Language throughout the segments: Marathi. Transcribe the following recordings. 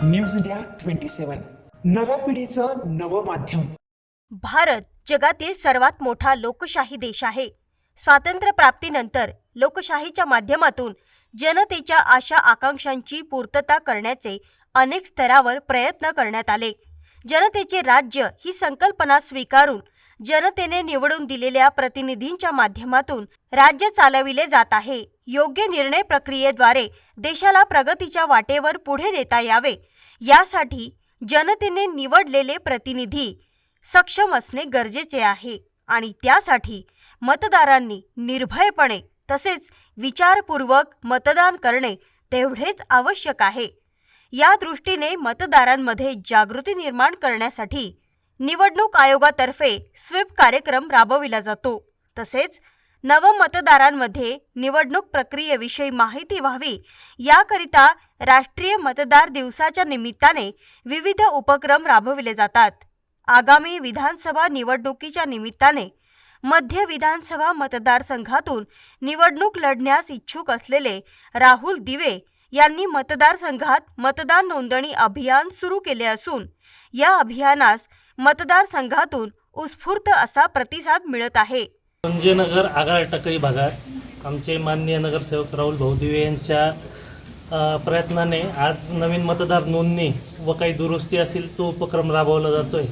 न्यूज इंडिया 27 नव्या पिढीचं नवं माध्यम। भारत जगातील सर्वात मोठा लोकशाही देश आहे। स्वातंत्र्य प्राप्तीनंतर लोकशाहीच्या माध्यमातून जनतेच्या आशा आकांक्षांची पूर्तता करण्याचे अनेक स्तरावर प्रयत्न करण्यात आले। जनतेचे राज्य ही संकल्पना स्वीकारून जनतेने निवडून दिलेल्या प्रतिनिधींच्या माध्यमातून राज्य चालविले जात आहे। योग्य निर्णय प्रक्रियेद्वारे देशाला प्रगतीच्या वाटेवर पुढे नेता यावे यासाठी जनतेने निवडलेले प्रतिनिधी सक्षम असणे गरजेचे आहे आणि त्यासाठी मतदारांनी निर्भयपणे तसेच विचारपूर्वक मतदान करणे तेवढेच आवश्यक आहे। या दृष्टीने मतदारांमध्ये जागृती निर्माण करण्यासाठी निवडणूक आयोगातर्फे स्वीप कार्यक्रम राबविला जातो। तसेच नव मतदारांमध्ये निवडणूक प्रक्रियेविषयी माहिती व्हावी याकरिता राष्ट्रीय मतदार दिवसाच्या निमित्ताने विविध उपक्रम राबविले जातात। आगामी विधानसभा निवडणुकीच्या निमित्ताने मध्य विधानसभा मतदारसंघातून निवडणूक लढण्यास इच्छुक असलेले राहुल दिवे यांनी मतदारसंघात मतदान नोंदणी अभियान सुरू केले असून या अभियानास मतदारसंघातून उत्स्फूर्त असा प्रतिसाद मिळत आहे। संजयनगर आगार टकरी भागात आमचे माननीय नगरसेवक राहुल भाऊ दिवे यांच्या प्रयत्नाने आज नवीन मतदार नोंदणी व काही दुरुस्ती असेल तो उपक्रम राबवला जातोय।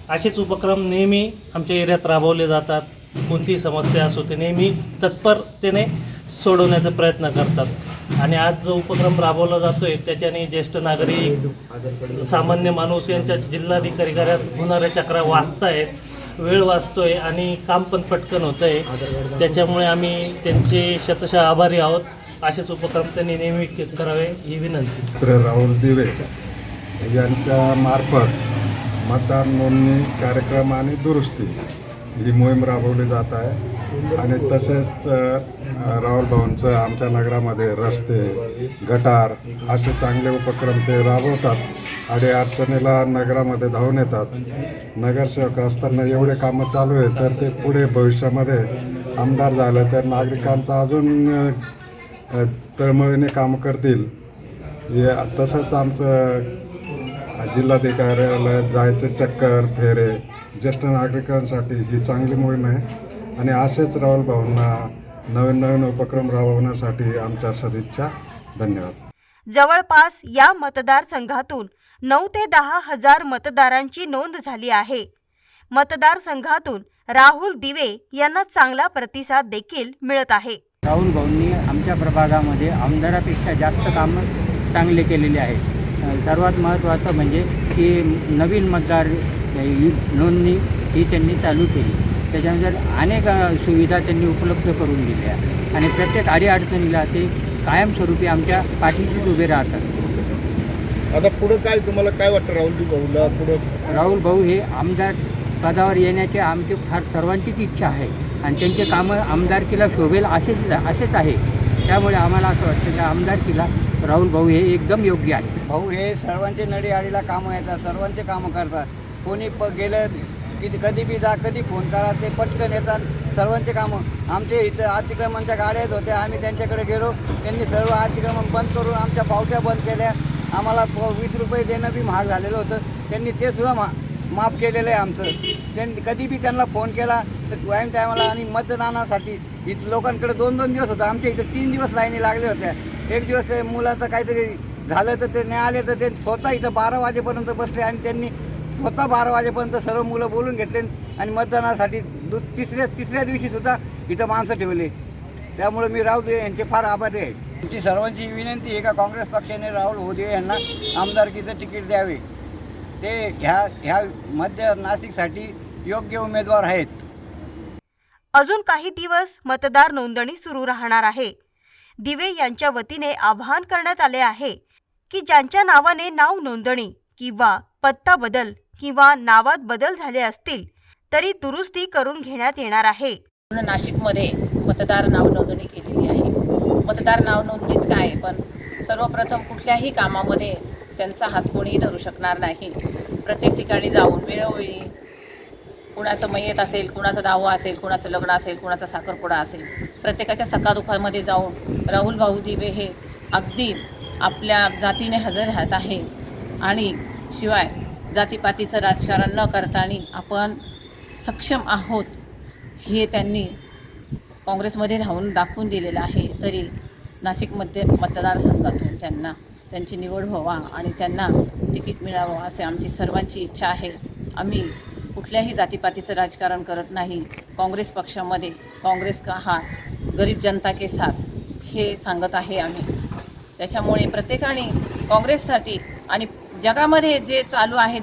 असेच उपक्रम नेहमी आमच्या एरियात राबवले जातात। कोणतीही समस्या असो ते नेहमी तत्परतेने सोडवण्याचा प्रयत्न करतात आणि आज जो उपक्रम राबवला जातोय त्याच्याने ज्येष्ठ नागरिक सामान्य माणूस यांच्या जिल्हाधिकारी कार्यालयात होणाऱ्या चक्रा वाचतायत, वेळ वाचतोय आणि काम पण पटकन होतंय। त्याच्यामुळे आम्ही त्यांचे शतशः आभारी आहोत। असेच उपक्रम त्यांनी नेहमी करावे ही विनंती। राहुल दिवे यांच्या मार्फत मतदार नोंदणी कार्यक्रम आणि दुरुस्ती ही मोहीम राबवली जात आहे आणि तसेच राहुल भाऊंचं आमच्या नगरामध्ये रस्ते, गटार असे चांगले उपक्रम ते राबवतात आणि अडचणीला नगरामध्ये धावून येतात। नगरसेवक असताना एवढे कामं चालू आहे तर ते पुढे भविष्यामध्ये आमदार झालं तर नागरिकांचा अजून तळमळीने कामं करतील। तसंच आमचं जिल्हाधिकाऱ्याला जायचे चक्कर फेरे ज्येष्ठ नागरिकांसाठी ही चांगली मोहीम आहे आणि असेच राहुल भाऊंना नवीन नवीन उपक्रम राबवण्यासाठी आमच्या सदिच्छा। धन्यवाद। जवळपास या मतदारसंघातून 9 ते 10 हजार मतदारांची नोंद झाली आहे। मतदारसंघातून राहुल दिवे यांना चांगला प्रतिसाद देखील मिळत आहे। राहुल भाऊंनी आमच्या प्रभागामध्ये आमदारापेक्षा जास्त कामं चांगले केलेले आहेत। सर्वात महत्त्वाचं म्हणजे की नवीन मतदार नोंदणी ही त्यांनी चालू केली। त्याच्यानंतर अनेक सुविधा त्यांनी उपलब्ध करून दिल्या आणि प्रत्येक अडीअडचणीला ते कायमस्वरूपी आमच्या पाठीशी उभे राहतात। आता पुढं काय तुम्हाला काय वाटतं राहुल भाऊला पुढं? राहुल भाऊ हे आमदार पदावर येण्याचे आमची फार सर्वांचीच इच्छा आहे आणि त्यांचे कामं आमदारकीला शोभेल असेच आहे। त्यामुळे आम्हाला असं वाटतं की आमदारकीला राहुल भाऊ हे एकदम योग्य आहे। भाऊ हे सर्वांचे नडीआडीला कामं येतात, सर्वांचे कामं करतात। कोणी गेलं की कधी बी जा, कधी फोन करा, ते पटकन येतात। सर्वांचे कामं आमचे इथं अतिक्रमणच्या गाड्या येत होत्या, आम्ही त्यांच्याकडे गेलो, त्यांनी सर्व अतिक्रमण बंद करून आमच्या पावत्या बंद केल्या। आम्हाला 20 रुपये देणं बी महाग झालेलं होतं, त्यांनी ते सुद्धा माफ केलेलं आहे आमचं। त्यांनी कधी बी त्यांना फोन केला तर वाईन टायमाला आणि मतदानासाठी इथं लोकांकडे 2-2 दिवस होतं, आमच्या इथं 3 दिवस लाईनी लागल्या होत्या। एक दिवस मुलाचं काहीतरी झालं तर ते नाही आले तर ते स्वतः इथं 12 वाजेपर्यंत बसले आणि त्यांनी स्वतः 12 वाजेपर्यंत सर्व मुलं बोलून घेतले आणि मतदानासाठी तिसऱ्या दिवशीसुद्धा इथं माणसं ठेवले। त्यामुळे मी राहुल देवे यांचे फार आभारी आहे। तुमची सर्वांची विनंती आहे का काँग्रेस पक्षाने राहुल देवे यांना आमदारकीचं तिकीट द्यावे। ते ह्या मध्य नाशिकसाठी योग्य उमेदवार आहेत। अजून काही दिवस मतदार नोंदणी सुरू राहणार आहे। दिवे यांच्या वतीने आवाहन करण्यात आले आहे की ज्यांच्या नावाने नाव नोंदणी किंवा पत्ता बदल किंवा नावात बदल झाले असतील तरी दुरुस्ती करून घेण्यात येणार आहे। नाशिकमध्ये मतदार नाव नोंदणी केलेली आहे। मतदार नाव नोंदणीच काय, पण सर्वप्रथम कुठल्याही कामामध्ये त्यांचा हात कोणीही धरू शकणार नाही। प्रत्येक ठिकाणी जाऊन वेळोवेळी कुणाचं मयत असेल, कुणाचं दावा असेल, कुणाचं लग्न असेल, कुणाचा साखरपुडा असेल, प्रत्येकाच्या सकादुखामध्ये जाऊन राहुल भाऊ दिवे हे अगदी आपल्या जातीने हजर राहत आहे। आणि शिवाय जातीपातीचं राजकारण न करताना आपण सक्षम आहोत हे त्यांनी काँग्रेसमध्ये राहून दाखवून दिलेलं आहे. तरी नाशिकमध्ये मतदारसंघातून त्यांची निवड व्हावा आणि त्यांना तिकीट मिळावं असे आमची सर्वांची इच्छा आहे. आम्ही कुठल्याही जातीपातीचं राजकारण करत नाही. काँग्रेस पक्षामध्ये काँग्रेस का हात, गरीब जनता के साथ हे सांगत आहे आम्ही. त्याच्यामुळे प्रत्येकाने काँग्रेससाठी आणि जगामध्ये जे चालू आहे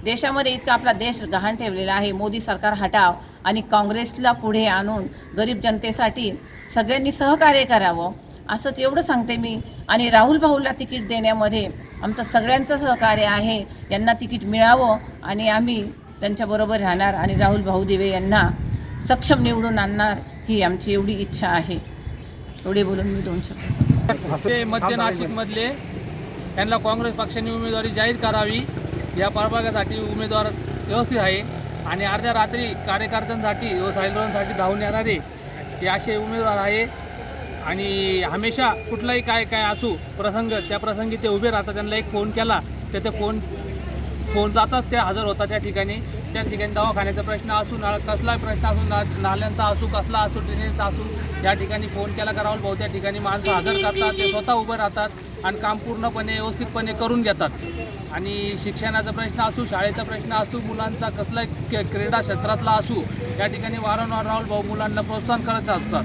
देशामध्ये इतका आपला देश गहाण ठेवलेला आहे. मोदी सरकार हटाव आणि काँग्रेसला पुढे आणून गरीब जनतेसाठी सगळ्यांनी सहकार्य करावं असंच एवढं सांगते मी. आणि राहुल भाऊला तिकीट देण्यामध्ये आमचं सगळ्यांचं सहकार्य आहे. यांना तिकीट मिळावं आणि आम्ही त्यांच्याबरोबर राहणार आणि राहुल भाऊ दिवे यांना सक्षम निवडून आणणार ही आमची एवढी इच्छा आहे. एवढे बोलून मी 2 शब्द सांगतो. ते मध्य नाशिकमधले त्यांना काँग्रेस पक्षाने उमेदवारी जाहीर करावी. या प्रभागासाठी उमेदवार व्यवस्थित आहे आणि अर्ध्या रात्री कार्यकर्त्यांसाठी व सायलोनसाठी धावून येणारे हे असे उमेदवार आहे. आणि हमेशा कुठलाही काय असू प्रसंग त्या प्रसंगी ते उभे राहतात. त्यांना एक फोन केला तर ते फोन जातात, ते हजर होतात त्या ठिकाणी दवाखान्याचा प्रश्न असू, कसलाही प्रश्न असू, नाल्यांचा असू, कसला असू, ड्रेनेजचा असू, या ठिकाणी फोन केला का राहुल भाऊ त्या ठिकाणी माणसं हजर करतात. ते स्वतः उभे राहतात आणि काम पूर्णपणे व्यवस्थितपणे करून घेतात. आणि शिक्षणाचा प्रश्न असू, शाळेचा प्रश्न असू, मुलांचा कसलाही क्रीडा क्षेत्रातला असू, या ठिकाणी वारंवार राहुल भाऊ मुलांना प्रोत्साहन करत असतात.